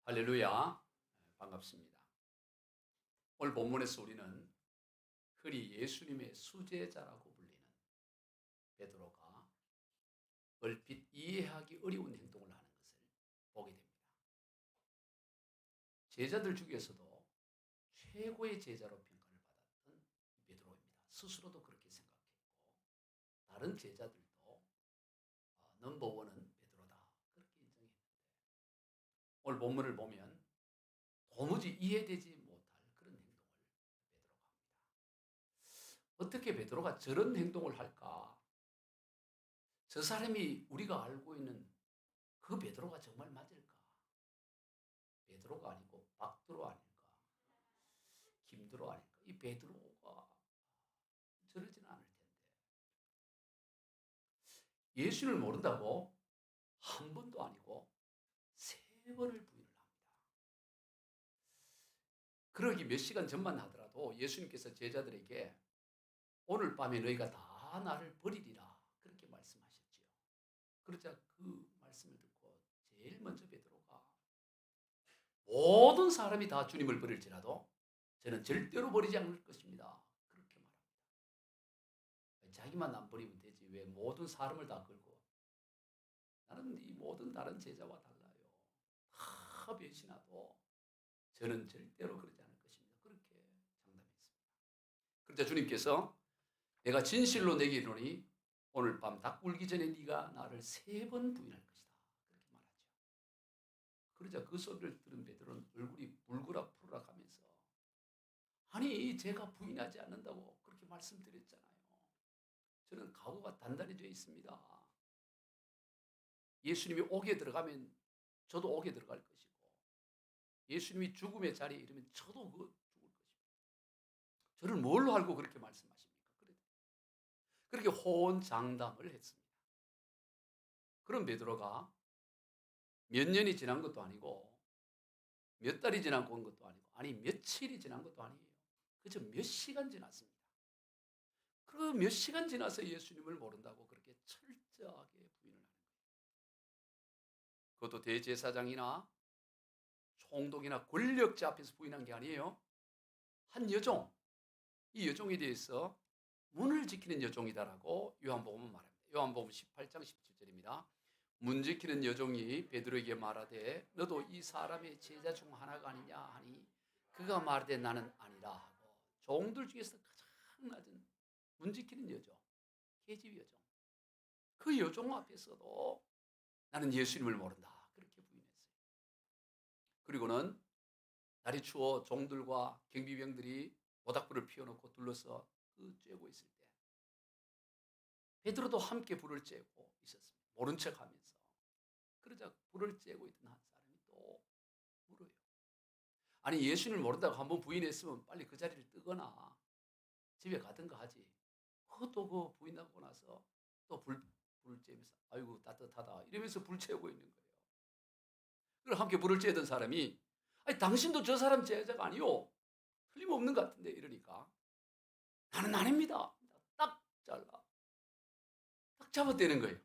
할렐루야, 반갑습니다. 오늘 본문에서 우리는 흔히 예수님의 수제자라고 불리는 베드로가 얼핏 이해하기 어려운 행동을 하는 것을 보게 됩니다. 제자들 중에서도 최고의 제자로 평가를 받았던 베드로입니다. 스스로도 그렇게 생각했고 다른 제자들도 넘버원은 베드로다 그렇게 인정했는데 오늘 본문을 보면 도무지 이해되지 못할 그런 행동을 베드로가 합니다. 어떻게 베드로가 저런 행동을 할까? 저 사람이 우리가 알고 있는 그 베드로가 정말 맞을까? 베드로가 아니고 박드로 아닐까? 김드로 아닐까? 이 베드로가 저러지는 않을 텐데. 예수를 모른다고 한 번도 아니고 세 번을 부인을 합니다. 그러기 몇 시간 전만 하더라도 예수님께서 제자들에게 오늘 밤에 너희가 다 나를 버리리라 그렇게 말씀하셨지요. 그러자 그 말씀을 듣고 제일 먼저 베드로가 모든 사람이 다 주님을 버릴지라도 저는 절대로 버리지 않을 것입니다. 그렇게 말합니다. 자기만 안 버리면 되지 왜 모든 사람을 다 걸고 나는 이 모든 다른 제자와 달라요. 다 배신하도 저는 절대로 그러지 않을 것입니다. 그렇게 장담했습니다. 그러자 주님께서 내가 진실로 내게 이르노니 오늘 밤 닭 굴기 전에 네가 나를 3번 부인할 것이다. 그렇게 말하죠. 그러자 그 소리를 들은 베드로는 얼굴이 불그락 하면서 아니 제가 부인하지 않는다고 그렇게 말씀드렸잖아요. 저는 각오가 단단히 되어 있습니다. 예수님이 옥에 들어가면 저도 옥에 들어갈 것이고 예수님이 죽음의 자리에 이르면 저도 죽을 것입니다. 저를 뭘로 알고 그렇게 말씀하십니까? 그렇게 호언장담을 했습니다. 그런 베드로가 몇 년이 지난 것도 아니고 몇 달이 지난 것도 아니고 아니 며칠이 지난 것도 아니에요. 그저 몇 시간 지났습니다. 그 몇 시간 지나서 예수님을 모른다고 그렇게 철저하게 부인을 하는 거예요. 그것도 대제사장이나 총독이나 권력자 앞에서 부인한 게 아니에요. 한 여종, 이 여종에 대해서 문을 지키는 여종이다라고 요한복음은 말합니다. 요한복음 18장 17절입니다. 문 지키는 여종이 베드로에게 말하되 너도 이 사람의 제자 중 하나가 아니냐 하니 그가 말하되 나는 아니라 하고 종들 중에서 가장 낮은 문 지키는 여종, 계집 여종, 그 여종 앞에서도 나는 예수님을 모른다 그렇게 부인했어요. 그리고는 날이 추워 종들과 경비병들이 모닥불을 피워놓고 둘러서 쬐고 있을 때 베드로도 함께 불을 쬐고 있었습니다. 모른 척하면서. 그러자 불을 쬐고 있던 한 사람이 또 물어요. 아니 예수님을 모른다고 한번 부인했으면 빨리 그 자리를 뜨거나 집에 가든가 하지. 그것도 그 부인하고 나서 또 불 쬐면서 아이고 따뜻하다 이러면서 불 쬐고 있는 거예요. 그리고 함께 불을 쬐던 사람이 아니 당신도 저 사람 제자가 아니요. 틀림없는 것 같은데 이러니까 나는 아닙니다. 딱 잘라. 딱 잡아떼는 거예요.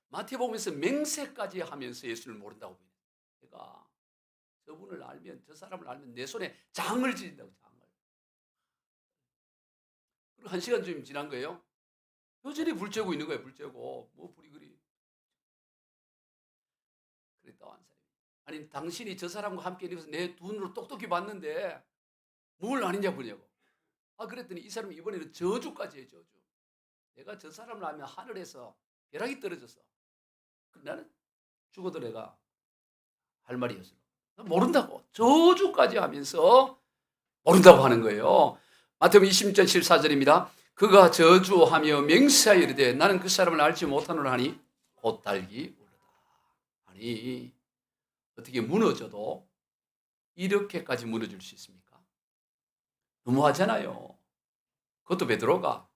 마태복음에서 맹세까지 하면서 예수를 모른다고 보여요. 내가 저분을 알면 저 사람을 알면 내 손에 장을 지린다고 장을. 그리고 1시간쯤 지난 거예요. 여전히 불 쬐고 있는 거예요. 불 쬐고 뭐 불이 그리. 그랬다 한 사람이. 아니 당신이 저 사람과 함께 이러면서 내 눈으로 똑똑히 봤는데 뭘 아느냐 보냐고. 그랬더니 이 사람이 이번에는 저주까지 해요. 저주. 내가 저 사람을 알면 하늘에서 벼락이 떨어져서 나는 죽어도 내가 할 말이 없어. 모른다고 저주까지 하면서 모른다고 하는 거예요. 마태복음 20장 14절입니다. 그가 저주하며 맹세하여 이르되 나는 그 사람을 알지 못하노라 하니 곧달기 울으다. 아니 어떻게 무너져도 이렇게까지 무너질 수 있습니까? 너무하잖아요. 그것도 베드로가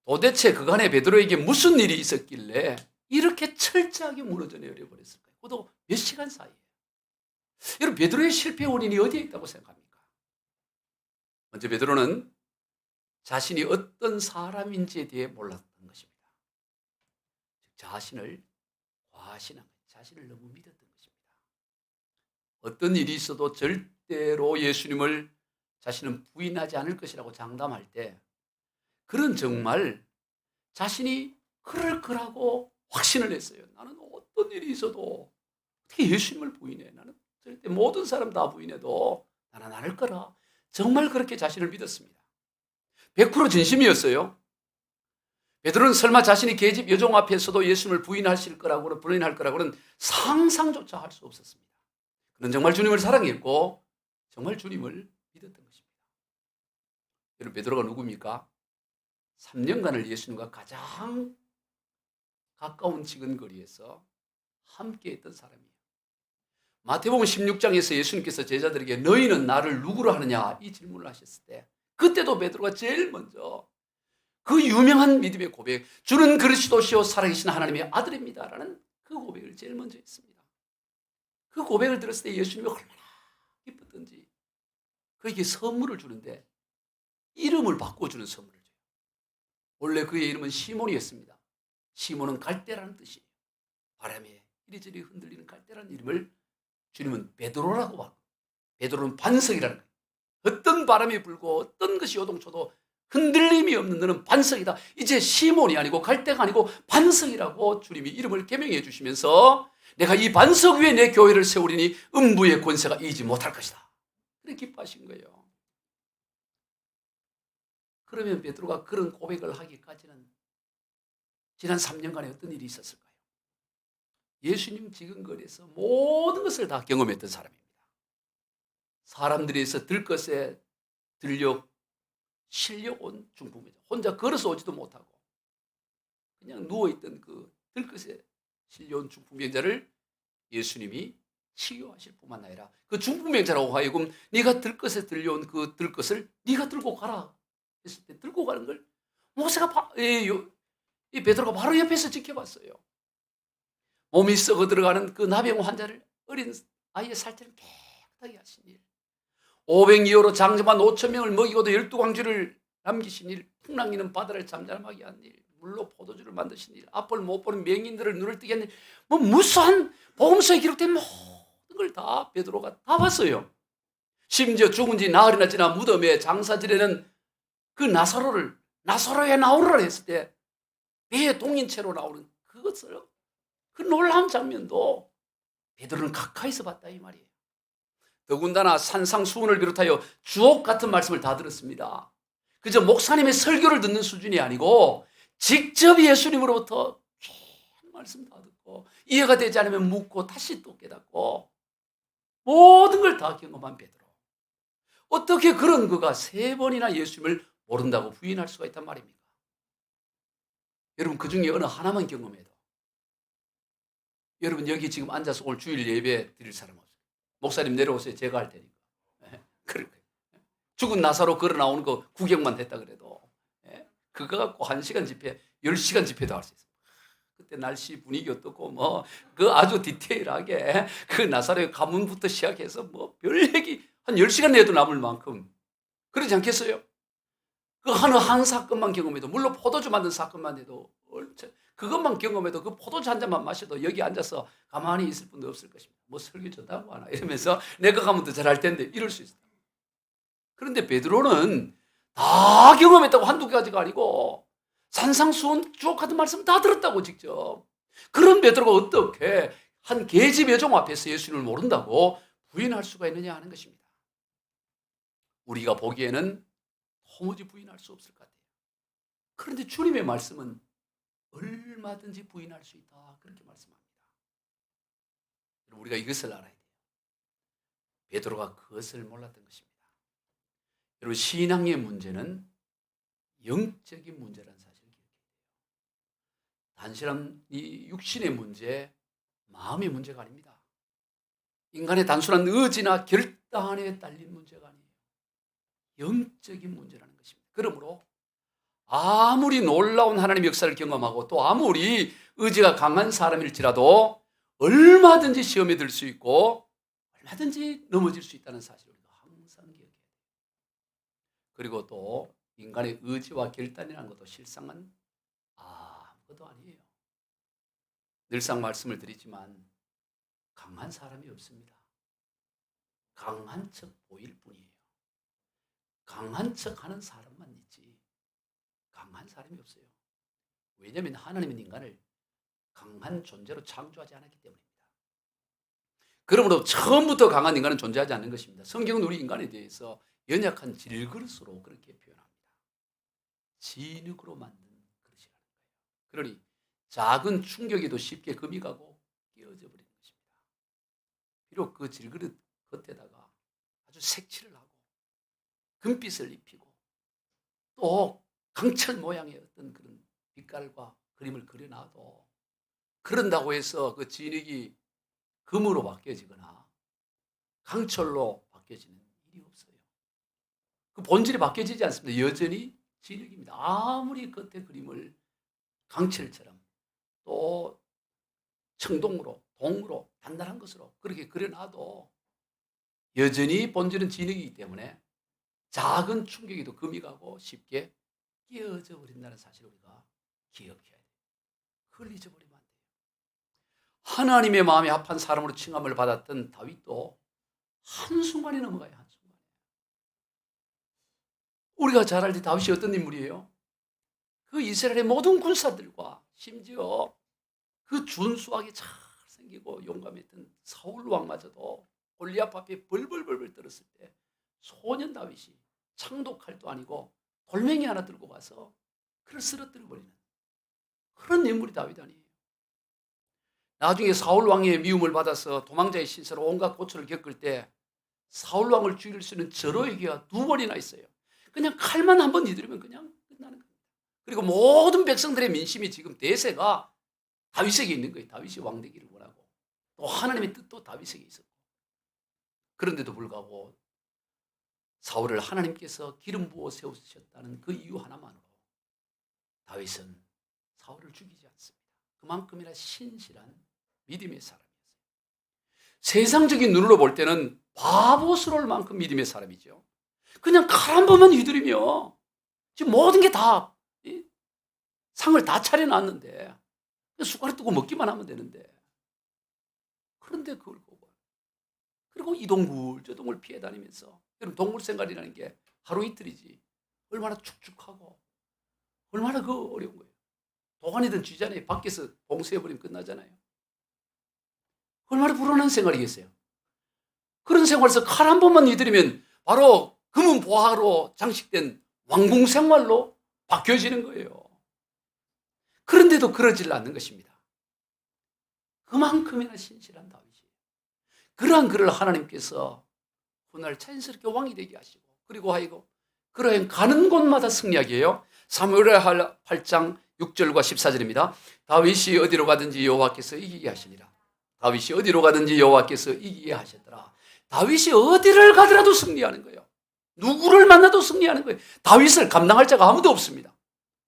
도대체 그간에 베드로에게 무슨 일이 있었길래 이렇게 철저하게 무너져 내려 버렸을까요? 그것도 몇 시간 사이에. 여러분 베드로의 실패 원인이 어디에 있다고 생각합니까? 먼저 베드로는 자신이 어떤 사람인지에 대해 몰랐던 것입니다. 자신을 과신한 거예요. 자신을 너무 믿었던 것입니다. 어떤 일이 있어도 절대로 예수님을 자신은 부인하지 않을 것이라고 장담할 때, 그런 정말 자신이 그럴 거라고 확신을 했어요. 나는 어떤 일이 있어도 어떻게 예수님을 부인해? 나는 절대 모든 사람 다 부인해도 나는 안 할 거라. 정말 그렇게 자신을 믿었습니다. 100% 진심이었어요. 베드로는 설마 자신이 계집 여종 앞에서도 예수님을 부인할 거라고는 상상조차 할 수 없었습니다. 그는 정말 주님을 사랑했고 정말 주님을 믿었던 것입니다. 여러분, 베드로가 누굽니까? 3년간을 예수님과 가장 가까운 지근거리에서 함께했던 사람이에요. 마태복음 16장에서 예수님께서 제자들에게 너희는 나를 누구로 하느냐 이 질문을 하셨을 때, 그때도 베드로가 제일 먼저 그 유명한 믿음의 고백, 주는 그리스도시요 살아계신 하나님의 아들입니다 라는 그 고백을 제일 먼저 했습니다. 그 고백을 들었을 때 예수님이 얼마나 기뻤던지, 그에게 선물을 주는데 이름을 바꿔주는 선물을 줘요. 원래 그의 이름은 시몬이었습니다. 시몬은 갈대라는 뜻이에요. 바람에 이리저리 흔들리는 갈대라는 이름을 주님은 베드로라고 하고, 베드로는 반석이라는 거예요. 어떤 바람이 불고 어떤 것이 요동쳐도 흔들림이 없는 너는 반석이다. 이제 시몬이 아니고 갈대가 아니고 반석이라고 주님이 이름을 계명해 주시면서 내가 이 반석 위에 내 교회를 세우리니 음부의 권세가 이기지 못할 것이다. 그렇게 기뻐하신 거예요. 그러면 베드로가 그런 고백을 하기까지는 지난 3년간에 어떤 일이 있었을까요? 예수님 지근거리에서 모든 것을 다 경험했던 사람입니다. 사람들에서 들것에 실려온 중풍병자, 혼자 걸어서 오지도 못하고 그냥 누워있던 그 들것에 실려온 중풍병자를 예수님이 치유하실 뿐만 아니라 그 중풍병자라고 하여금 네가 들것에 들려온 그 들것을 네가 들고 가라 했을 때 들고 가는 걸 모세가 이 베드로가 바로 옆에서 지켜봤어요. 몸이 썩어 들어가는 그 나병 환자를 어린 아이의 살처럼 깨끗하게 하신 일, 500이어로 장자만 5,000명을 먹이고도 12광주를 남기신 일, 풍랑이는 바다를 잠잠하게 한 일, 물로 포도주를 만드신 일, 앞을 못 보는 맹인들을 눈을 뜨게 한 일, 뭐 무수한 복음서에 기록된 모든 걸 다 베드로가 다 봤어요. 심지어 죽은 지 나흘이나 지난 무덤에 장사 지내는 그 나사로에 나오라 했을 때 배에 동인 채로 나오는 그것을, 그 놀라운 장면도 베드로는 가까이서 봤다 이 말이에요. 더군다나 산상수훈을 비롯하여 주옥 같은 말씀을 다 들었습니다. 그저 목사님의 설교를 듣는 수준이 아니고 직접 예수님으로부터 귀한 말씀 다 듣고 이해가 되지 않으면 묻고 다시 또 깨닫고 모든 걸 다 경험한 베드로. 어떻게 그런 그가 3번이나 예수님을 모른다고 부인할 수가 있단 말입니까? 여러분, 그 중에 어느 하나만 경험해도, 여러분 여기 지금 앉아서 오늘 주일 예배 드릴 사람 없어요. 목사님 내려오세요. 제가 할 테니까. 그럴 거예요. 죽은 나사로 걸어 나오는 거 구경만 했다 그래도 그거 갖고 1시간 집회, 10시간 집회도 할 수 있어요. 그때 날씨 분위기 어떻고 뭐 그 아주 디테일하게 그 나사로의 가문부터 시작해서 뭐 별 얘기 한 10시간 내도 남을 만큼, 그러지 않겠어요? 그 한 사건만 경험해도, 물론 포도주 만든 사건만 해도, 그것만 경험해도, 그 포도주 한 잔만 마셔도 여기 앉아서 가만히 있을 분도 없을 것입니다. 뭐 설교 좋다고 하나 이러면서 내가 가면 더 잘할 텐데 이럴 수 있어요. 그런데 베드로는 다 경험했다고 한두 가지가 아니고 산상수훈 주옥 같은 말씀 다 들었다고 직접. 그런 베드로가 어떻게 한 계집 여종 앞에서 예수님을 모른다고 부인할 수가 있느냐 하는 것입니다. 우리가 보기에는 도무지 부인할 수 없을 것 같아요. 그런데 주님의 말씀은 얼마든지 부인할 수 있다, 그렇게 말씀합니다. 우리가 이것을 알아야 돼요. 베드로가 그것을 몰랐던 것입니다. 여러분, 신앙의 문제는 영적인 문제라는 사실을 기억해야 돼요. 단순한 이 육신의 문제, 마음의 문제가 아닙니다. 인간의 단순한 의지나 결단에 딸린 문제가 아니에요. 영적인 문제라는 것입니다. 그러므로 아무리 놀라운 하나님의 역사를 경험하고 또 아무리 의지가 강한 사람일지라도 얼마든지 시험에 들 수 있고 얼마든지 넘어질 수 있다는 사실을 우리가 항상 기억해야 돼요. 그리고 또 인간의 의지와 결단이라는 것도 실상은 아무것도 아니에요. 늘상 말씀을 드리지만 강한 사람이 없습니다. 강한 척 보일 뿐이에요. 강한 척 하는 사람만 있지 강한 사람이 없어요. 왜냐하면 하나님은 인간을 강한 존재로 창조하지 않았기 때문입니다. 그러므로 처음부터 강한 인간은 존재하지 않는 것입니다. 성경은 우리 인간에 대해서 연약한 질그릇으로 그렇게 표현합니다. 진흙으로 만든 그릇이라는 거예요. 그러니 작은 충격에도 쉽게 금이 가고 깨어져 버리는 것입니다. 비록 그 질그릇 겉에다가 아주 색칠을 하고 금빛을 입히고 또 강철 모양의 어떤 그런 빛깔과 그림을 그려놔도 그런다고 해서 그 진흙이 금으로 바뀌어지거나 강철로 바뀌어지는 일이 없어요. 그 본질이 바뀌어지지 않습니다. 여전히 진흙입니다. 아무리 겉에 그림을 강철처럼 또 청동으로 동으로 단단한 것으로 그렇게 그려놔도 여전히 본질은 진흙이기 때문에 작은 충격에도 금이 가고 쉽게 깨어져 버린다는 사실을 우리가 기억해야 돼요. 그걸 잊어버리면 안 돼요. 하나님의 마음에 합한 사람으로 칭함을 받았던 다윗도 한순간에 넘어가요. 한순간에. 우리가 잘 알듯이 다윗이 어떤 인물이에요? 그 이스라엘의 모든 군사들과 심지어 그 준수하게 잘생기고 용감했던 사울 왕마저도 골리앗 앞에 벌벌벌벌 떨었을 때 소년 다윗이 창독칼도 아니고 돌멩이 하나 들고 가서 그를 쓰러뜨려 버리는 그런 인물이 다윗 아니에요. 나중에 사울 왕의 미움을 받아서 도망자의 신세로 온갖 고초를 겪을 때 사울 왕을 죽일 수 있는 절호의 기회가 2번이나 있어요. 그냥 칼만 한 번 휘두르면 그냥 끝나는 겁니다. 그리고 모든 백성들의 민심이 지금 대세가 다윗에게 있는 거예요. 다윗이 왕 되기를 원하고 또 하나님의 뜻도 다윗에게 있었고 그런데도 불구하고 사울을 하나님께서 기름 부어 세우셨다는 그 이유 하나만으로 다윗은 사울을 죽이지 않습니다. 그만큼이나 신실한 믿음의 사람이었어요. 세상적인 눈으로 볼 때는 바보스러울 만큼 믿음의 사람이죠. 그냥 칼 한 번만 휘두르며 지금 모든 게 다 상을 다 차려놨는데 숟가락 뜨고 먹기만 하면 되는데 그런데 그걸 보고 그리고 이동굴 저동굴 피해 다니면서 여러분 동물 생활이라는 게 하루 이틀이지 얼마나 축축하고 얼마나 그 어려운 거예요. 도관이든 쥐잖아요. 밖에서 봉쇄해버리면 끝나잖아요. 얼마나 불안한 생활이겠어요. 그런 생활에서 칼 한 번만 휘두르면 바로 금은 보화로 장식된 왕궁 생활로 바뀌어지는 거예요. 그런데도 그러질 않는 것입니다. 그만큼이나 신실한 다윗이에요. 그러한 그를 하나님께서 훗날 자연스럽게 왕이 되게 하시고 그리고 하이고 그러한 가는 곳마다 승리하게 해요. 사무엘하 8장 6절과 14절입니다. 다윗이 어디로 가든지 여호와께서 이기게 하시니라. 다윗이 어디로 가든지 여호와께서 이기게 하셨더라. 다윗이 어디를 가더라도 승리하는 거예요. 누구를 만나도 승리하는 거예요. 다윗을 감당할 자가 아무도 없습니다.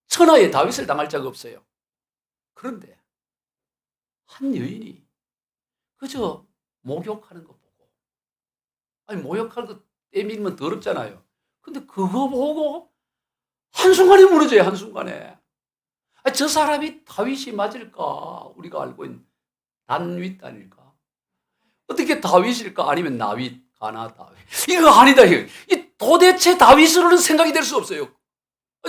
천하에 다윗을 당할 자가 없어요. 그런데 한 여인이 그저 목욕하는 거 보고 아니 목욕하는 거 때밀면 더럽잖아요. 근데 그거 보고 한순간에 무너져요. 한순간에. 아니, 저 사람이 다윗이 맞을까? 우리가 알고 있는 단윗 아닐까? 어떻게 다윗일까? 아니면 나윗, 가나 다윗. 이거 아니다. 이 도대체 다윗으로는 생각이 될 수 없어요.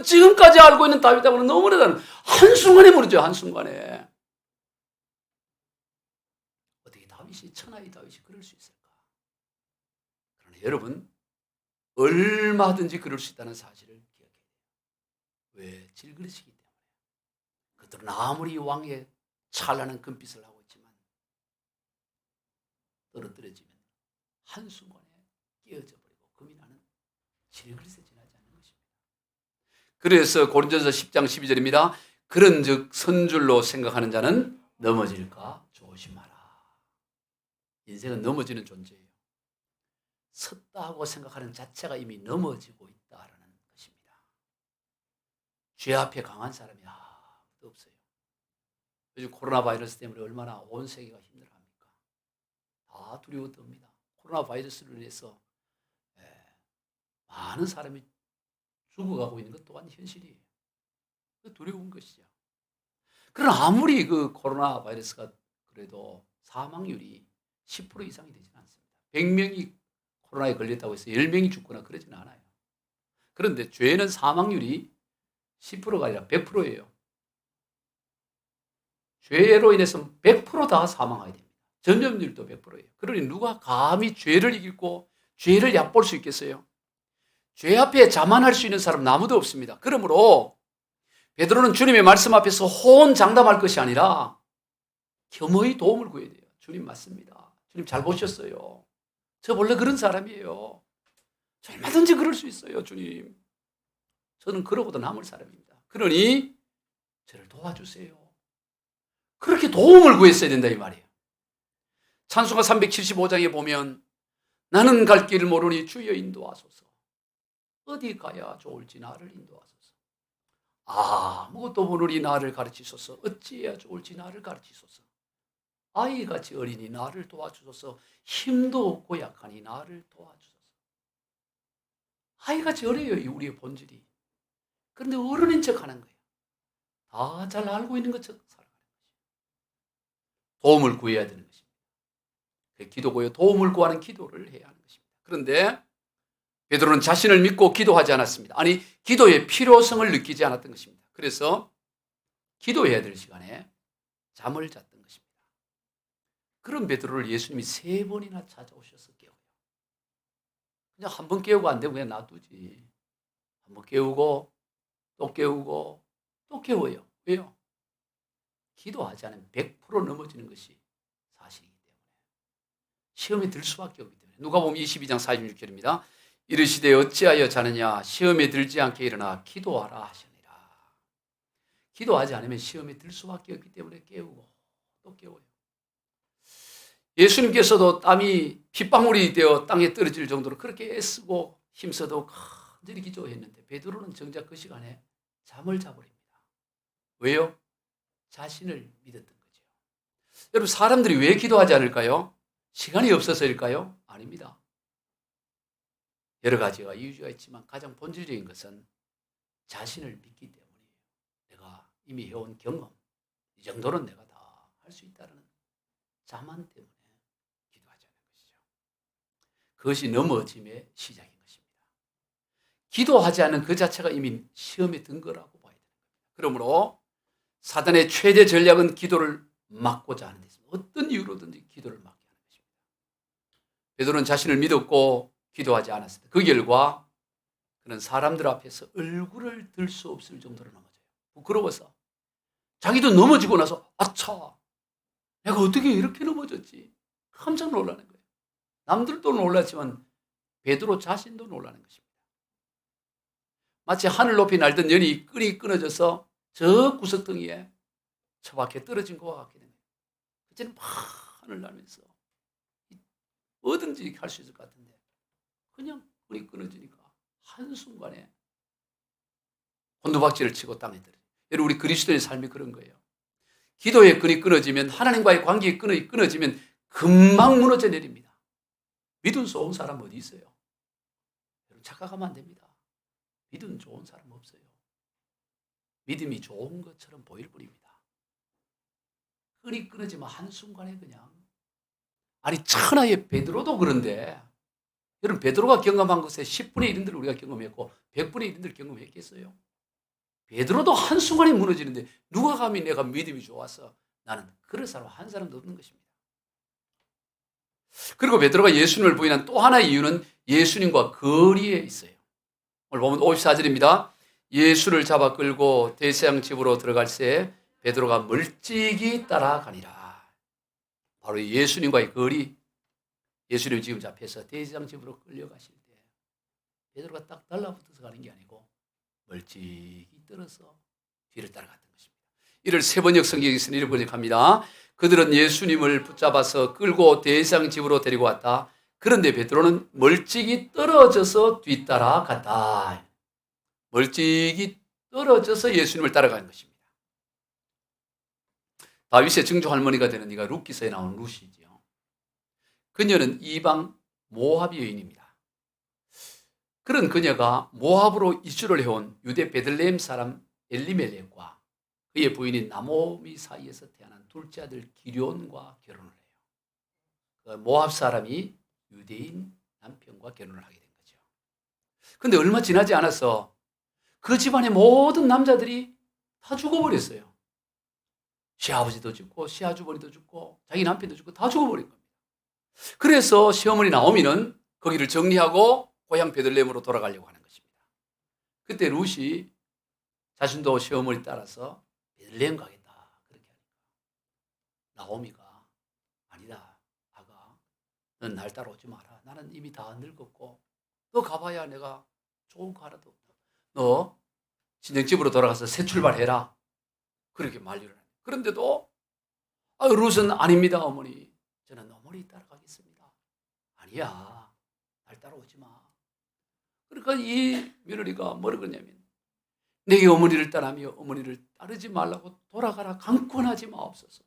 지금까지 알고 있는 다윗하고는 너무나 다른 한순간에 무너져요. 한순간에. 어떻게 다윗이 천하의 다윗이 그럴 수 있을까? 그러나 여러분 얼마든지 그럴 수 있다는 사실을 기억해야 돼요. 왜? 질그릇이기 때문에. 그들은 아무리 왕의 찬란한 금빛을 하고 있지만 떨어뜨려지면 한순간에 깨어져 버리고 금이 나는 질그릇에 지나지 않는 것입니다. 그래서 고린도전서 10장 12절입니다. 그런즉 선줄로 생각하는 자는 넘어질까 조심하라. 인생은 넘어지는 존재예요. 섰다고 생각하는 자체가 이미 넘어지고 있다라는 것입니다. 죄 앞에 강한 사람이 아무도 없어요. 요즘 코로나 바이러스 때문에 얼마나 온 세계가 힘들어합니까? 다 두려워 떱니다. 코로나 바이러스로 인해서 많은 사람이 죽어가고 있는 것 또한 현실이에요. 두려운 것이죠. 그러나 아무리 그 코로나 바이러스가 그래도 사망률이 10% 이상이 되지는 않습니다. 100명이 코로나에 걸렸다고 해서 10명이 죽거나 그러지는 않아요. 그런데 죄는 사망률이 10%가 아니라 100%예요. 죄로 인해서 100%다 사망하게 됩니다. 전염률도 100%예요. 그러니 누가 감히 죄를 이기고 죄를 얕볼 수 있겠어요? 죄 앞에 자만할 수 있는 사람은 아무도 없습니다. 그러므로 베드로는 주님의 말씀 앞에서 호언장담할 것이 아니라 겸허히 도움을 구해야 돼요. 주님 맞습니다. 주님 잘 보셨어요. 저 원래 그런 사람이에요. 저 얼마든지 그럴 수 있어요, 주님. 저는 그러고도 남을 사람입니다. 그러니 저를 도와주세요. 그렇게 도움을 구했어야 된다 이 말이에요. 찬송가 375장에 보면 나는 갈 길을 모르니 주여 인도하소서. 어디 가야 좋을지 나를 인도하소서. 아무것도 모르니 나를 가르치소서. 어찌해야 좋을지 나를 가르치소서. 아이같이 어리니 나를 도와주소서. 힘도 없고 약하니 나를 도와주소서. 아이같이 어려요, 우리의 본질이. 그런데 어른인 척 하는 거예요. 다 잘 알고 있는 것처럼 살아가는 것이죠. 도움을 구해야 되는 것입니다. 기도고요. 도움을 구하는 기도를 해야 하는 것입니다. 그런데 베드로는 자신을 믿고 기도하지 않았습니다. 아니, 기도의 필요성을 느끼지 않았던 것입니다. 그래서 기도해야 될 시간에 잠을 잤던 것입니다. 그런 베드로를 예수님이 3번이나 찾아오셔서 깨워요. 그냥 한 번 깨우고 안 되면 그냥 놔두지. 한 번 깨우고 또 깨우고 또 깨워요. 왜요? 기도하지 않으면 100% 넘어지는 것이 사실이기 때문에. 시험에 들 수밖에 없기 때문에. 누가복음 22장 46절입니다. 이르시되 어찌하여 자느냐 시험에 들지 않게 일어나 기도하라 하시니라. 기도하지 않으면 시험에 들 수밖에 없기 때문에 깨우고 또 깨워요. 예수님께서도 땀이 핏방울이 되어 땅에 떨어질 정도로 그렇게 애쓰고 힘써도 간절히 기도했는데 베드로는 정작 그 시간에 잠을 자버립니다. 왜요? 자신을 믿었던 거죠. 여러분, 사람들이 왜 기도하지 않을까요? 시간이 없어서일까요? 아닙니다. 여러 가지가 이유가 있지만 가장 본질적인 것은 자신을 믿기 때문이에요. 내가 이미 해온 경험, 이 정도는 내가 다 할 수 있다는 자만 때문에 기도하지 않는 것이죠. 그것이 넘어짐의 시작인 것입니다. 기도하지 않는 그 자체가 이미 시험에 든 거라고 봐야 됩니다. 그러므로 사단의 최대 전략은 기도를 막고자 하는 데 있습니다. 어떤 이유로든지 기도를 막게 하는 것입니다. 베드로는 자신을 믿었고 기도하지 않았습니다. 그 결과 그는 사람들 앞에서 얼굴을 들 수 없을 정도로 넘어져요. 부끄러워서. 자기도 넘어지고 나서 아차, 내가 어떻게 이렇게 넘어졌지? 깜짝 놀라는 거예요. 남들도 놀랐지만 베드로 자신도 놀라는 것입니다. 마치 하늘 높이 날던 연이 끈이 끊어져서 저 구석덩이에 처박혀 떨어진 것과 같게 됩니다. 그때는 막 하늘 날면서 뭐든지 할 수 있을 것 같은데 그냥 끈이 끊어지니까 한순간에 혼두박질을 치고 땅에 떨어져요. 여러분, 우리 그리스도의 삶이 그런 거예요. 기도의 끈이 끊어지면, 하나님과의 관계의 끈이 끊어지면 금방 무너져 내립니다. 믿음 좋은 사람 어디 있어요? 여러분, 착각하면 안 됩니다. 믿음 좋은 사람 없어요. 믿음이 좋은 것처럼 보일 뿐입니다. 끈이 끊어지면 한순간에 그냥, 아니 천하의 베드로도 그런데 여러분, 베드로가 경험한 것의 10분의 1인들 우리가 경험했고 100분의 1인들 경험했겠어요? 베드로도 한순간에 무너지는데 누가 감히 내가 믿음이 좋아서 나는 그럴 사람 한 사람도 없는 것입니다. 그리고 베드로가 예수님을 부인한 또 하나의 이유는 예수님과 거리에 있어요. 오늘 보면 54절입니다. 예수를 잡아 끌고 대제사장 집으로 들어갈 새 베드로가 멀찍이 따라가니라. 바로 예수님과의 거리. 예수님 지금 잡혀서 대제사장 집으로 끌려가실 때 베드로가 딱 달라붙어서 가는 게 아니고 멀찍이 떨어서 뒤를 따라갔던 것입니다. 이를 세번역 성경에서는 이렇게 번역합니다. 그들은 예수님을 붙잡아서 끌고 대제사장 집으로 데리고 왔다. 그런데 베드로는 멀찍이 떨어져서 뒤따라갔다. 멀찍이 떨어져서 예수님을 따라가는 것입니다. 다윗의 증조 할머니가 되는 이가 룻기서에 나오는 룻이죠. 그녀는 이방 모압 여인입니다. 그런 그녀가 모압으로 이주를 해온 유대 베들레헴 사람 엘리멜렉과 그의 부인인 나오미 사이에서 태어난 둘째 아들 기럧과 결혼을 해요. 그 모압 사람이 유대인 남편과 시어머니와 결혼을 하게 된 거죠. 근데 얼마 지나지 않아서 그 집안의 모든 남자들이 다 죽어버렸어요. 시아버지도 죽고 시아주버니도 죽고 자기 남편도 죽고 다 죽어버린 겁니다. 그래서 시어머니 나오미는 거기를 정리하고 고향 베들레헴으로 돌아가려고 하는 것입니다. 그때 룻이 자신도 시어머니 따라서 베들레헴 가겠다 그렇게 하니까 나오미가 아니다 아가 넌 날 따라오지 마라. 나는 이미 다 늙었고 너 가봐야 내가 좋은 거 하나도 없다. 너 친정집으로 돌아가서 새 출발해라. 그렇게 만류를 합니다. 그런데도 룻은 아닙니다 어머니. 저는 어머니 따라가겠습니다. 아니야. 날 따라오지 마. 그러니까 이 며느리가 뭐라 그러냐면 내게 어머니를 따르며 어머니를 따르지 말라고 돌아가라. 강권하지 마옵소서.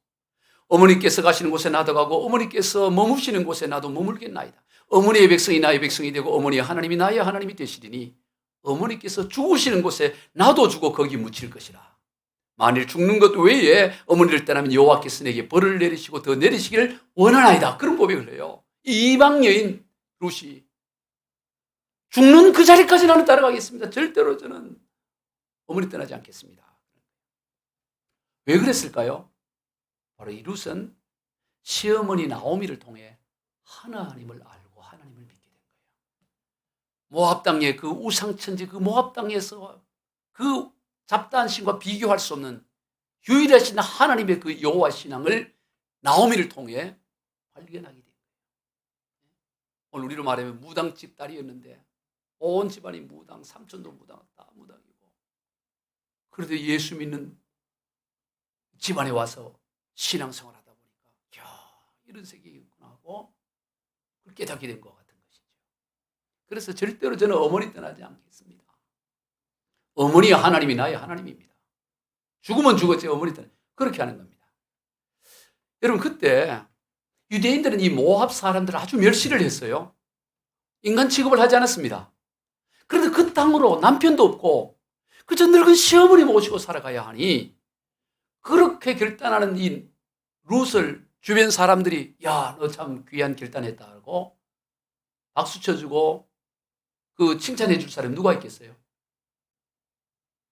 어머니께서 가시는 곳에 나도 가고 어머니께서 머무시는 곳에 나도 머물겠나이다. 어머니의 백성이 나의 백성이 되고 어머니의 하나님이 나의 하나님이 되시리니 어머니께서 죽으시는 곳에 나도 죽어 거기 묻힐 것이라. 만일 죽는 것 외에 어머니를 떠나면 여호와께서 내게 벌을 내리시고 더 내리시기를 원하나이다. 그런 고백을 해요. 이 이방 여인 룻이 죽는 그 자리까지 나는 따라가겠습니다. 절대로 저는 어머니 떠나지 않겠습니다. 왜 그랬을까요? 바로 이 룻은 시어머니 나오미를 통해 하나님을 알고 하나님을 믿게 된 거예요. 모압 땅의 그 우상천지 그 모압 땅에서 그 잡다한 신과 비교할 수 없는 유일하신 하나님의 그 여호와 신앙을 나오미를 통해 발견하게 된 거예요. 오늘 우리로 말하면 무당집 딸이었는데 온 집안이 무당, 삼촌도 무당, 다 무당이고 그런데 예수 믿는 집안에 와서 신앙생활 하다 보니까 이런 세계가 있구나 하고 그걸 깨닫게 된 것 같은 것이죠. 그래서 절대로 저는 어머니 떠나지 않겠습니다. 어머니와 하나님이 나의 하나님입니다. 죽으면 죽었지 어머니 떠나 그렇게 하는 겁니다. 여러분 그때 유대인들은 이 모압 사람들을 아주 멸시를 했어요. 인간 취급을 하지 않았습니다. 그런데 그 땅으로 남편도 없고 그저 늙은 시어머니 모시고 살아가야 하니 그렇게 결단하는 이 룻을 주변 사람들이 야, 너 참 귀한 결단했다 하고 박수 쳐주고 그 칭찬해 줄 사람이 누가 있겠어요?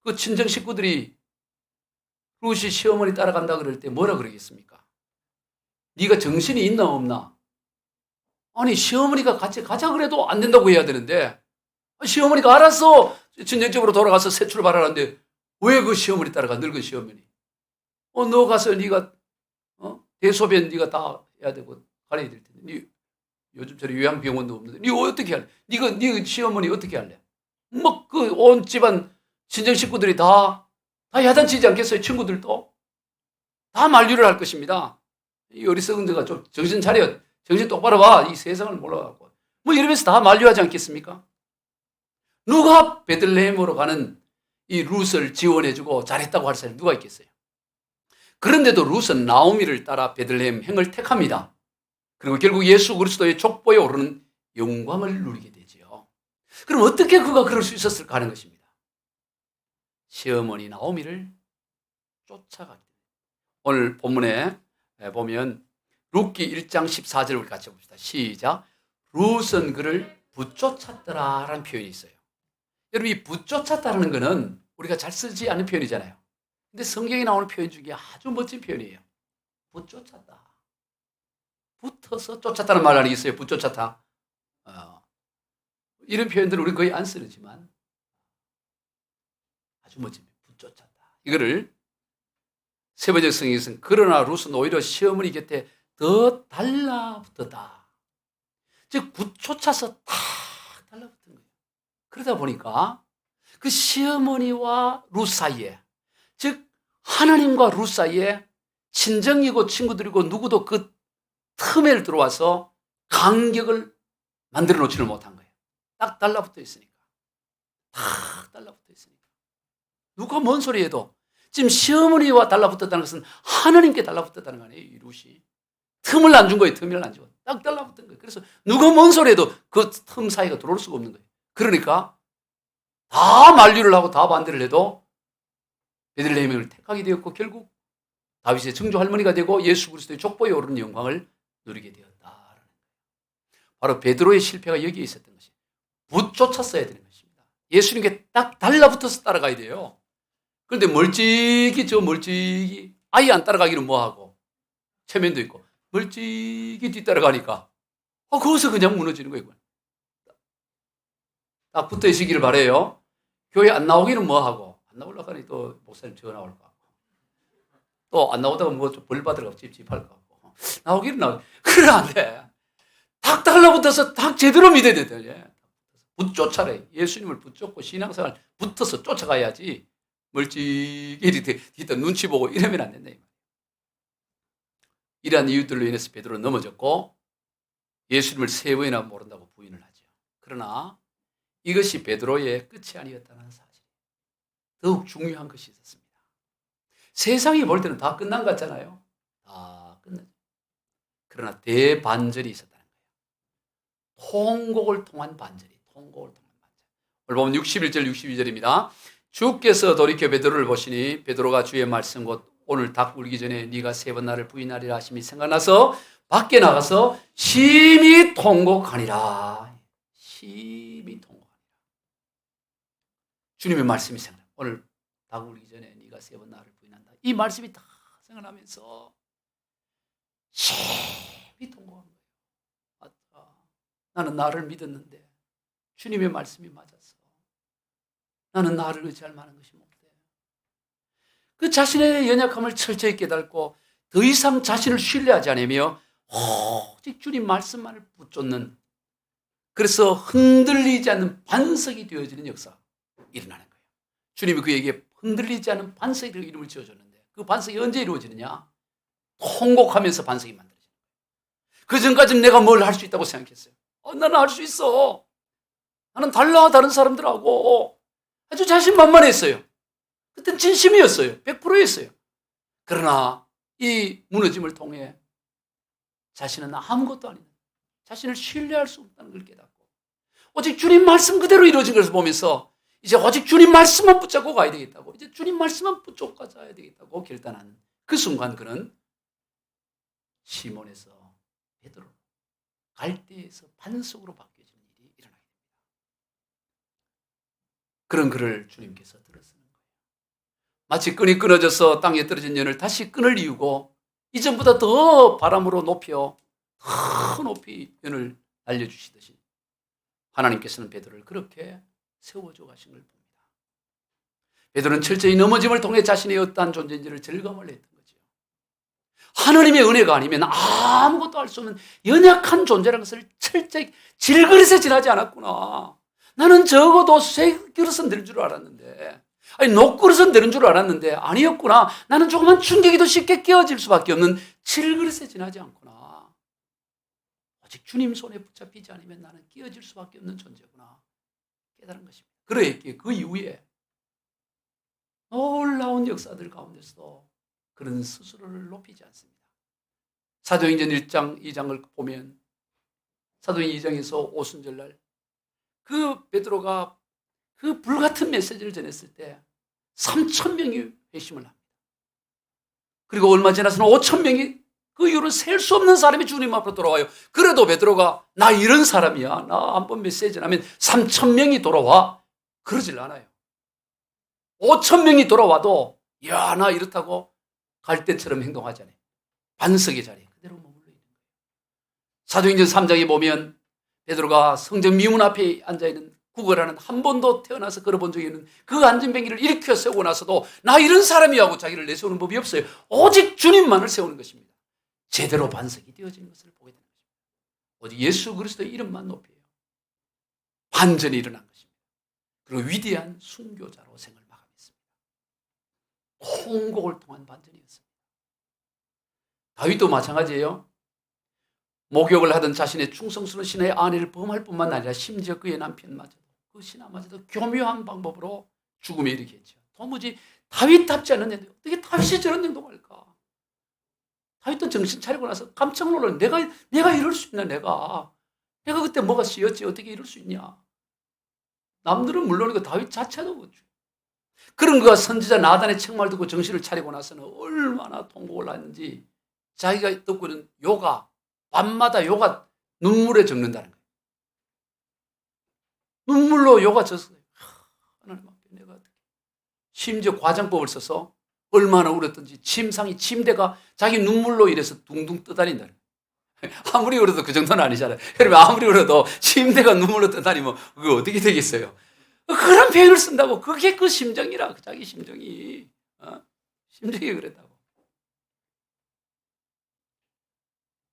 그 친정 식구들이 룻이 시어머니 따라간다 그럴 때 뭐라 그러겠습니까? 네가 정신이 있나 없나? 아니 시어머니가 같이 가자 그래도 안 된다고 해야 되는데 시어머니가 알았어 친정집으로 돌아가서 새 출발하는데 왜 그 시어머니 따라가 늙은 시어머니? 너 가서 네가 대소변 네가 다 해야 되고 가려야 될 텐데 네 요즘처럼 요양병원도 없는데 네 어떻게 할래? 네 시어머니 어떻게 할래? 뭐 그 온 집안 친정 식구들이 다 야단치지 않겠어요? 친구들도 다 만류를 할 것입니다. 이 어리석은 데가 좀 정신 차려, 정신 똑바로 봐. 이 세상을 몰라갖고 뭐 이러면서 다 만류하지 않겠습니까? 누가 베들레헴으로 가는 이 룻을 지원해주고 잘했다고 할 사람이 누가 있겠어요? 그런데도 룻은 나오미를 따라 베들레헴 행을 택합니다. 그리고 결국 예수 그리스도의 족보에 오르는 영광을 누리게 되죠. 그럼 어떻게 그가 그럴 수 있었을까 하는 것입니다. 시어머니 나오미를 쫓아가게 됩니다. 오늘 본문에 보면 룻기 1장 14절을 같이 봅시다. 시작. 룻은 그를 붙쫓았더라라는 표현이 있어요. 여러분 이 붙쫓았다는 것은 우리가 잘 쓰지 않는 표현이잖아요. 근데 성경에 나오는 표현 중에 아주 멋진 표현이에요. 붙쫓았다. 붙어서 쫓았다는 말 아니 있어요. 붙쫓았다. 이런 표현들을 우리는 거의 안 쓰지만 아주 멋집니다. 붙쫓았다. 이거를 세번역 성경에서는 그러나 룻은 오히려 시어머니 곁에 더 달라붙었다. 즉 붙쫓아서 탁 달라붙은 거예요. 그러다 보니까 그 시어머니와 룻 사이에 즉 하나님과 룻 사이에 친정이고 친구들이고 누구도 그 틈에 들어와서 간격을 만들어 놓지를 못한 거예요. 딱 달라붙어 있으니까. 딱 달라붙어 있으니까. 누가 뭔 소리 해도 지금 시어머니와 달라붙었다는 것은 하나님께 달라붙었다는 거 아니에요. 이 룻이. 틈을 안 준 거예요. 틈을 안 주고. 딱 달라붙은 거예요. 그래서 누가 뭔 소리 해도 그 틈 사이가 들어올 수가 없는 거예요. 그러니까 다 만류를 하고 다 반대를 해도 베들레헴을 택하게 되었고 결국 다윗의 증조 할머니가 되고 예수 그리스도의 족보에 오르는 영광을 누리게 되었다. 바로 베드로의 실패가 여기에 있었던 것이 붙쫓았어야 되는 것입니다. 예수님께 딱 달라붙어서 따라가야 돼요. 그런데 멀찍이 아예 안 따라가기는 뭐하고 체면도 있고 멀찍이 뒤따라가니까 거기서 그냥 무너지는 거예요. 딱 붙어 있으기를 바래요. 교회 안 나오기는 뭐하고 안 나오려고 하니 또 목사님 전화 올 거 같고 또 안 나오다가 뭐 좀 벌 받으러 찝찝할 거 같고 나오기는 나오기 그래 안 돼. 딱 달라붙어서 딱 제대로 믿어야 돼. 붙쫓아래. 예수님을 붙잡고 신앙생활 붙어서 쫓아가야지 멀찍이 뒤따 눈치 보고 이러면 안 된다. 이러한 이유들로 인해서 베드로는 넘어졌고 예수님을 3번이나 모른다고 부인을 하죠. 그러나 이것이 베드로의 끝이 아니었다는 사실. 더욱 중요한 것이 있었습니다. 세상이 볼 때는 다 끝난 것 같잖아요. 다 끝났죠. 그러나 대반절이 있었다는 거예요. 통곡을 통한 반절이. 통곡을 통한 반절. 오늘 보면 61절 62절입니다. 주께서 돌이켜 베드로를 보시니 베드로가 주의 말씀 곧 오늘 닭 울기 전에 네가 3번 나를 부인하리라 하심이 생각나서 밖에 나가서 심히 통곡하니라. 심히 통곡하니라. 주님의 말씀이 생각나. 오늘 닭 울기 전에 네가 3번 나를 부인한다. 이 말씀이 다 생각나면서 심히 통곡한 거예요. 맞다. 나는 나를 믿었는데 주님의 말씀이 맞았어. 나는 나를 의지할 만한 것이 없대. 그 자신의 연약함을 철저히 깨닫고 더 이상 자신을 신뢰하지 않으며 오직 주님 말씀만을 붙잡는, 그래서 흔들리지 않는 반석이 되어지는 역사가 일어나는 거예요. 주님이 그에게 흔들리지 않는 반석이라고 이름을 지어줬는데 그 반석이 언제 이루어지느냐? 통곡하면서 반석이 만들어져요. 그 전까지는 내가 뭘 할 수 있다고 생각했어요. 나는 할 수 있어. 나는 달라 다른 사람들하고 아주 자신만만했어요. 그땐 진심이었어요. 100%였어요. 그러나 이 무너짐을 통해 자신은 아무것도 아니다. 자신을 신뢰할 수 없다는 걸 깨닫고 오직 주님 말씀 그대로 이루어진 것을 보면서 이제 오직 주님 말씀만 붙잡고 가야 되겠다고, 이제 주님 말씀만 붙잡고 가야 되겠다고 결단하는 그 순간 그는 시몬에서 베드로, 갈대에서 반석으로 바뀌어지는 일이 일어나게 됩니다. 그런 그를 주님께서 들으시는 거예요. 마치 끈이 끊어져서 땅에 떨어진 연을 다시 끈을 이유고 이전보다 더 바람으로 높여 더 높이 연을 날려주시듯이 하나님께서는 베드로를 그렇게 세워줘 가신 걸 봅니다. 베드로는 철저히 넘어짐을 통해 자신의 어떠한 존재인지를 절감을 했던 거죠. 하나님의 은혜가 아니면 아무것도 할 수 없는 연약한 존재라는 것을 철저히 질그릇에 지나지 않았구나. 나는 적어도 새 그릇은 될 줄 알았는데, 아니 녹그릇은 되는 줄 알았는데 아니었구나. 나는 조그만 충격에도 쉽게 깨어질 수밖에 없는 질그릇에 지나지 않구나. 오직 주님 손에 붙잡히지 않으면 나는 깨어질 수밖에 없는 존재구나 깨달은 것입니다. 그러했기에 그 이후에 놀라운 역사들 가운데서도 그런 스스로를 높이지 않습니다. 사도행전 1장 2장을 보면 사도행전 2장에서 오순절날 그 베드로가 그 불같은 메시지를 전했을 때 3,000명이 회심을 합니다. 그리고 얼마 지나서는 5,000명이, 그 이후로 셀 수 없는 사람이 주님 앞으로 돌아와요. 그래도 베드로가 나 이런 사람이야, 나 한번 메시지 하면 3,000명이 돌아와, 그러질 않아요. 5,000명이 돌아와도 야, 나 이렇다고 갈 때처럼 행동하지 않아요. 반석의 자리에 그대로 머물러 있는 거예요. 사도행전 3장에 보면 베드로가 성전 미문 앞에 앉아있는, 구걸하는, 한 번도 태어나서 걸어본 적이 없는 그 안전뱅이를 일으켜 세우고 나서도 나 이런 사람이야 하고 자기를 내세우는 법이 없어요. 오직 주님만을 세우는 것입니다. 제대로 반석이 되어지는 것을 보게 되는 것입니다. 오직 예수 그리스도의 이름만 높여요. 반전이 일어난 것입니다. 그리고 위대한 순교자로 생을 마감했습니다. 통곡을 통한 반전이었습니다. 다윗도 마찬가지예요. 목욕을 하던 자신의 충성스러운 신하의 아내를 범할 뿐만 아니라 심지어 그의 남편마저도, 그 신하마저도 교묘한 방법으로 죽음에 이르게 했죠. 도무지 다윗답지 않은 행동, 어떻게 다윗이 저런 행동할까? 다윗도 정신 차리고 나서 깜짝 놀라요. 내가 이럴 수 있나? 내가 그때 뭐가 씌었지? 어떻게 이럴 수 있냐? 남들은 물론이고 다윗 자체도 그렇죠. 그런 그가 선지자 나단의 책망을 듣고 정신을 차리고 나서는 얼마나 통곡을 했는지, 자기가 듣고 있는 요가, 밤마다 요가 눈물에 적는다는 거예요. 눈물로 요가졌어요. 하나님 앞에 내가 어떻게. 심지어 과장법을 써서 얼마나 울었든지 침대가 자기 눈물로 이래서 둥둥 떠다닌다는 거예요. 아무리 울어도 그 정도는 아니잖아요. 여러분 아무리 울어도 침대가 눈물로 떠다니면 그거 어떻게 되겠어요? 그런 표현을 쓴다고. 그게 그 심정이라. 자기 심정이. 심정이 그랬다고.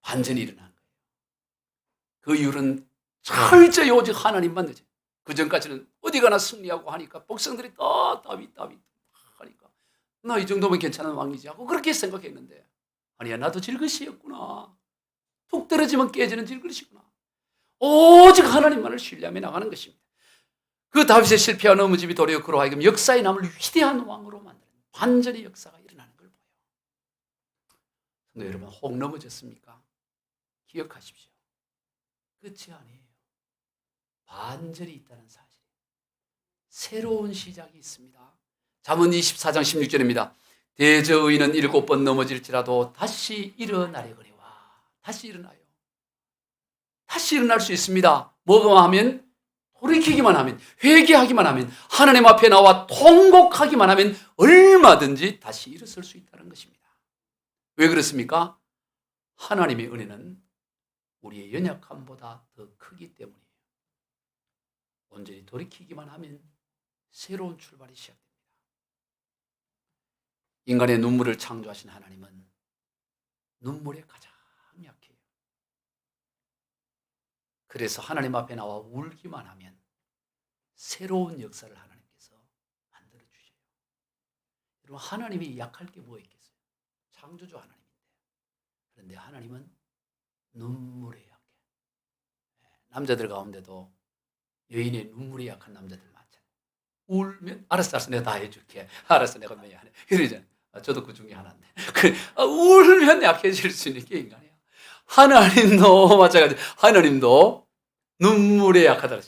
반전이 일어난 거예요. 그 이유는 철저히 오직 하나님만 되죠. 그 전까지는 어디 가나 승리하고 하니까 백성들이 다윗 하니까 나 이 정도면 괜찮은 왕이지 하고 그렇게 생각했는데 아니야 나도 질것이었구나. 툭 떨어지면 깨지는 질것이구나. 오직 하나님만을 신뢰하며 나가는 것입니다. 그 다윗의 실패와 넘어짐이 도리어 그로 하여금 역사에 남을 위대한 왕으로 만드는 반전의 역사가 일어나는 걸 보여요. 근데 여러분 혹 넘어졌습니까? 기억하십시오. 끝이 아니에요. 반전이 있다는 사실. 새로운 시작이 있습니다. 잠언 24장 16절입니다. 대저의는 7번 넘어질지라도 다시 일어나려거니와. 다시 일어나요. 다시 일어날 수 있습니다. 뭐가 하면? 돌이키기만 하면, 회개하기만 하면, 하나님 앞에 나와 통곡하기만 하면 얼마든지 다시 일어설 수 있다는 것입니다. 왜 그렇습니까? 하나님의 은혜는 우리의 연약함보다 더 크기 때문이에요. 온전히 돌이키기만 하면 새로운 출발이 시작됩니다. 인간의 눈물을 창조하신 하나님은 눈물에 가장 약해요. 그래서 하나님 앞에 나와 울기만 하면 새로운 역사를 하나님께서 만들어주셔요. 여러분 하나님이 약할 게 뭐 있겠어요? 창조주 하나님인데. 그런데 하나님은 눈물에 약해. 남자들 가운데도 여인의 눈물이 약한 남자들 많잖아요. 울면 알았어 내가 다 해줄게. 알았어 내가 미안해. 이러잖아요. 저도 그 중에 하나인데. 울면 약해질 수 있는 게 인간이야. 하나님도 마찬가지. 하나님도 눈물에 약하다.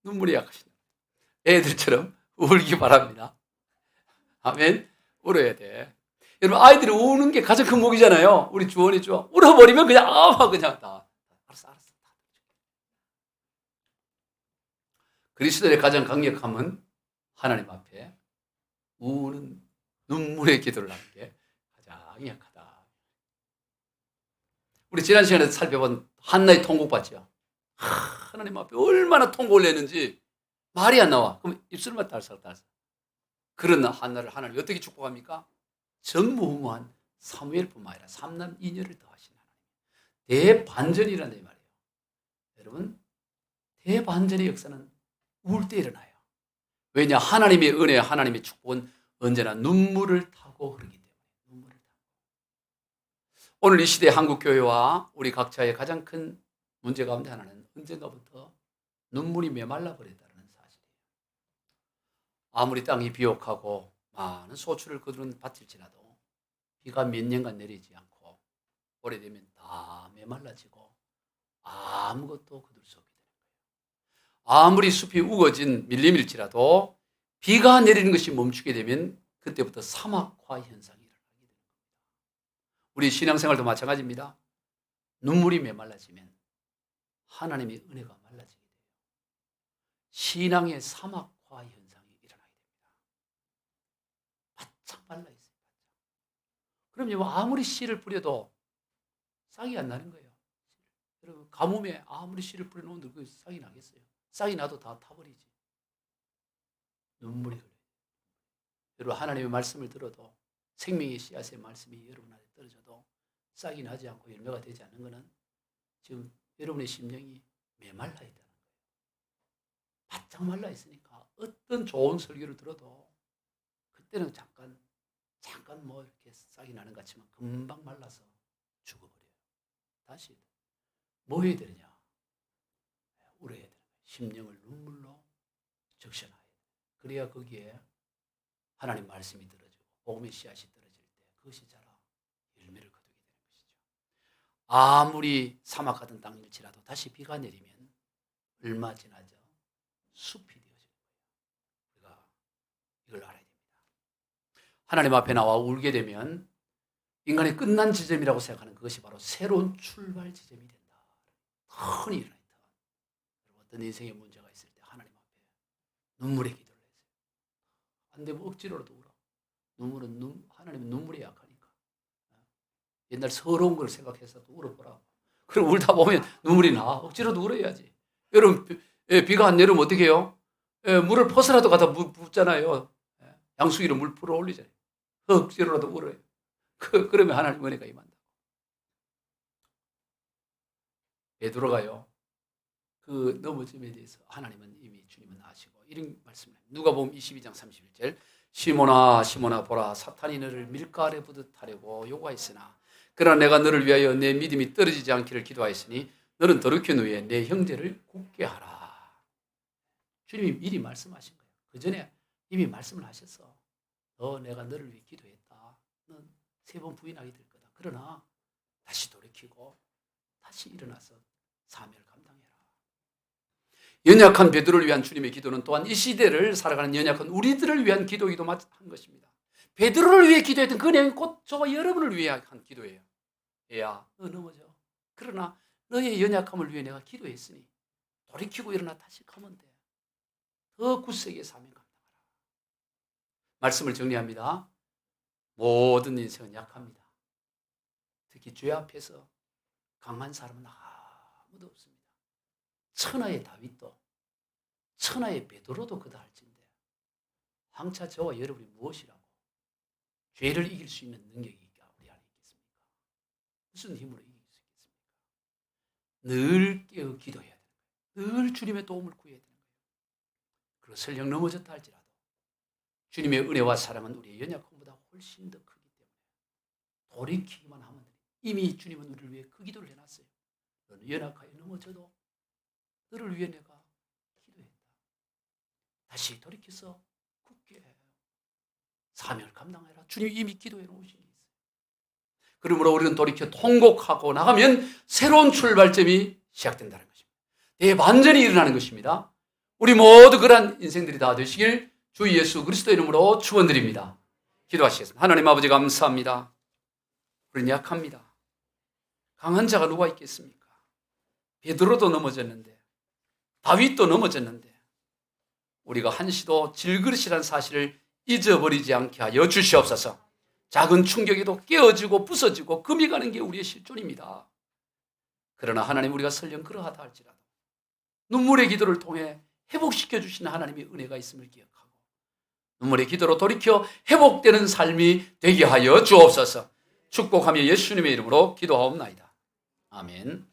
눈물에 약하시다. 애들처럼 울기 바랍니다. 아멘. 울어야 돼. 여러분 아이들이 우는 게 가장 큰 목이잖아요. 우리 주원이 좋아. 울어버리면 그냥 그냥 다 알았어. 그리스도의 가장 강력함은 하나님 앞에 우는 눈물의 기도를 하는 게 가장 약하다. 우리 지난 시간에 살펴본 한나의 통곡 봤죠? 하나님 앞에 얼마나 통곡을 했는지 말이 안 나와. 그럼 입술만 딸싹딸싹. 그런 한나를 하나님이 어떻게 축복합니까? 전무후무한 사무엘뿐만 아니라 3남 2녀를 더하신 하나님. 대반전이라는 말이에요. 여러분 대반전의 역사는 울 때 일어나요. 왜냐? 하나님의 은혜, 하나님의 축복은 언제나 눈물을 타고 흐르기 때문에. 눈물을 타고. 오늘 이 시대 한국교회와 우리 각자의 가장 큰 문제 가운데 하나는 언젠가부터 눈물이 메말라 버렸다는 사실이에요. 아무리 땅이 비옥하고 많은 소출을 거두는 밭일지라도 비가 몇 년간 내리지 않고 오래되면 다 메말라지고 아무것도 거둘 수 없게 되는 거예요. 아무리 숲이 우거진 밀림일지라도 비가 내리는 것이 멈추게 되면 그때부터 사막화 현상이 일어나게 되는 겁니다. 우리 신앙생활도 마찬가지입니다. 눈물이 메말라지면 하나님의 은혜가 말라지게 돼요. 신앙의 사막화 현상이 일어나게 됩니다. 바짝 말라 있어요. 그럼 아무리 씨를 뿌려도 싹이 안 나는 거예요. 여러분 가뭄에 아무리 씨를 뿌려놓은들 그 싹이 나겠어요? 싹이 나도 다 타버리지. 눈물이 흘러요. 여러분 하나님의 말씀을 들어도 생명의 씨앗의 말씀이 여러분 안에 떨어져도 싹이 나지 않고 열매가 되지 않는 것은 지금 여러분의 심령이 메말라 있다는 거예요. 바짝 말라 있으니까 어떤 좋은 설교를 들어도 그때는 잠깐 이렇게 싹이 나는 것 같지만 금방 말라서 죽어버려요. 다시 뭐 해야 되느냐? 울어야 되는 거예요. 심령을 눈물로 적셔놔야 돼요. 그래야 거기에 하나님 말씀이 떨어지고 복음의 씨앗이 떨어질 때 그것이 자라 열매를 거두게 되는 것이죠. 아무리 사막 같은 땅일지라도 다시 비가 내리면 얼마 지나죠? 숲이 되어지는 거예요. 우리가 이걸 알아야 됩니다. 하나님 앞에 나와 울게 되면 인간의 끝난 지점이라고 생각하는 그것이 바로 새로운 출발 지점이 된다. 큰 일이 일어났다. 어떤 인생에 문제가 있을 때 하나님 앞에 눈물의 기도를 했어요. 안 되면 억지로라도 울어. 하나님은 눈물이 약하니까. 옛날 서러운 걸 생각해서도 울어보라고. 그럼 울다 보면 눈물이 나. 억지로도 울어야지. 여러분, 비가 안 내리면 어떻게 해요? 물을 퍼서라도 갖다 붓잖아요. 양수기로 물 풀어 올리잖아요. 억지로라도 울어요. 그러면 하나님 은혜가 임한다. 베드로가요, 그 넘어짐에 대해서 하나님은 이미 주님은 아시고 이런 말씀을 해요. 누가복음 22장 31절 시몬아 시몬아 보라 사탄이 너를 밀가 아래 부듯 하려고 요구하였으나 그러나 내가 너를 위하여 내 믿음이 떨어지지 않기를 기도하였으니 너는 더럽힌 후에 내 형제를 굳게 하라. 주님이 미리 말씀하신 거예요. 그 전에 이미 말씀을 하셨어. 내가 너를 위해 기도했다. 넌 3번 부인하게 될 거다. 그러나 다시 돌이키고 다시 일어나서 사명을 감당해라. 연약한 베드로를 위한 주님의 기도는 또한 이 시대를 살아가는 연약한 우리들을 위한 기도이기도 한 것입니다. 베드로를 위해 기도했던 그 내용이 곧 저와 여러분을 위해 한 기도예요. 얘야, 너 넘어져. 그러나 너의 연약함을 위해 내가 기도했으니 돌이키고 일어나 다시 가면 돼. 더 굳세게 사명 감당하라. 말씀을 정리합니다. 모든 인생은 약합니다. 특히 죄 앞에서 강한 사람은 아무도 없습니다. 천하의 다윗도 천하의 베드로도 그다할진데 항차 저와 여러분이 무엇이라고 죄를 이길 수 있는 능력이 우리 안에 있겠습니까? 무슨 힘으로 이길 수 있겠습니까? 늘 깨어 기도해야 되는 거예요. 늘 주님의 도움을 구해야 되는 거예요. 그리고 설령 넘어졌다 할지라도 주님의 은혜와 사랑은 우리의 연약함보다 훨씬 더 크기 때문에 돌이키기만 하면 돼요. 이미 주님은 우리를 위해 그 기도를 해놨어요. 너는 연약하여 넘어져도 너를 위해 내가 기도했다. 다시 돌이켜서 굳게 사명을 감당해라. 주님이 이미 기도해 놓으신 게 있어요. 그러므로 우리는 돌이켜 통곡하고 나가면 새로운 출발점이 시작된다는 것입니다. 대반전이 일어나는 것입니다. 우리 모두 그러한 인생들이 다 되시길 주 예수 그리스도 이름으로 축원드립니다. 기도하시겠습니다. 하나님 아버지 감사합니다. 우리는 약합니다. 강한 자가 누가 있겠습니까? 베드로도 넘어졌는데 다윗도 넘어졌는데 우리가 한시도 질그릇이라는 사실을 잊어버리지 않게 하여 주시옵소서. 작은 충격에도 깨어지고 부서지고 금이 가는 게 우리의 실존입니다. 그러나 하나님 우리가 설령 그러하다 할지라도 눈물의 기도를 통해 회복시켜 주시는 하나님의 은혜가 있음을 기억하고 눈물의 기도로 돌이켜 회복되는 삶이 되게 하여 주옵소서. 축복하며 예수님의 이름으로 기도하옵나이다. 아멘.